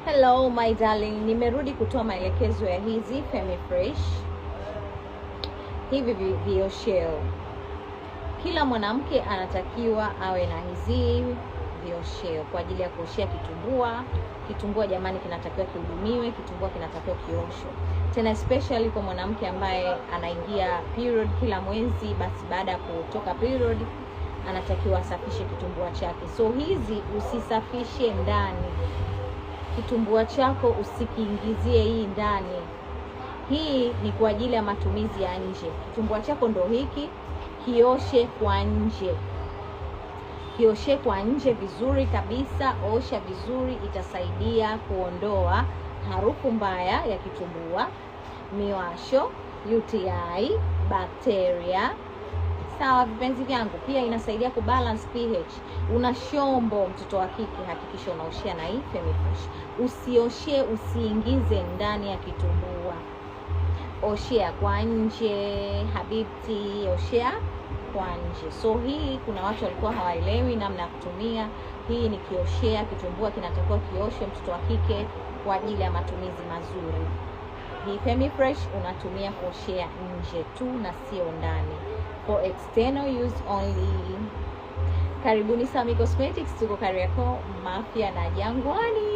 Hello my darling, nimerudi kutoa maelekezo ya hizi Femifresh. Hivi viosheo. Kila mwanamke anatakiwa awe na hizi viosheo kwa ajili ya kuoshea kitumbua. Kitumbua jamani kinatakiwa kihudumiwe, kitumbua kinatakiwa kioshwe. Tena especially kwa mwanamke ambaye anaingia period kila mwezi, basi baada ya kutoka period anatakiwa asafishe kitumbua chake. So hizi usisafishe ndani. Kitumbua chako usikiingizie hii ndani. Hii ni kwa ajili ya matumizi ya nje. Kitumbua chako ndo hiki, kioshe kwa nje. Kioshe kwa nje vizuri kabisa, osha vizuri, itasaidia kuondoa harufu mbaya ya kitumbua, miwasho, UTI, bakteria. Sawa vipenzi vyangu, pia inasaidia kubalance pH. Una shombo mtoto wa kike, hakikisha unaoshea na hii Femifresh. Usioshe, usiingize ndani ya kitumbua. Oshea kwa nje, habibti, oshea kwa nje. So hii kuna watu walikuwa hawaelewi namna ya kutumia. Hii ni kioshea kitumbua, kinatakiwa kioshwe mtoto wa kike kwa ajili ya matumizi mazuri. Hii Femifresh unatumia kuoshea nje tu na sio ndani. For external use only. Karibuni Sami Cosmetics, tuko Kariakoo, Mafia na Jangwani.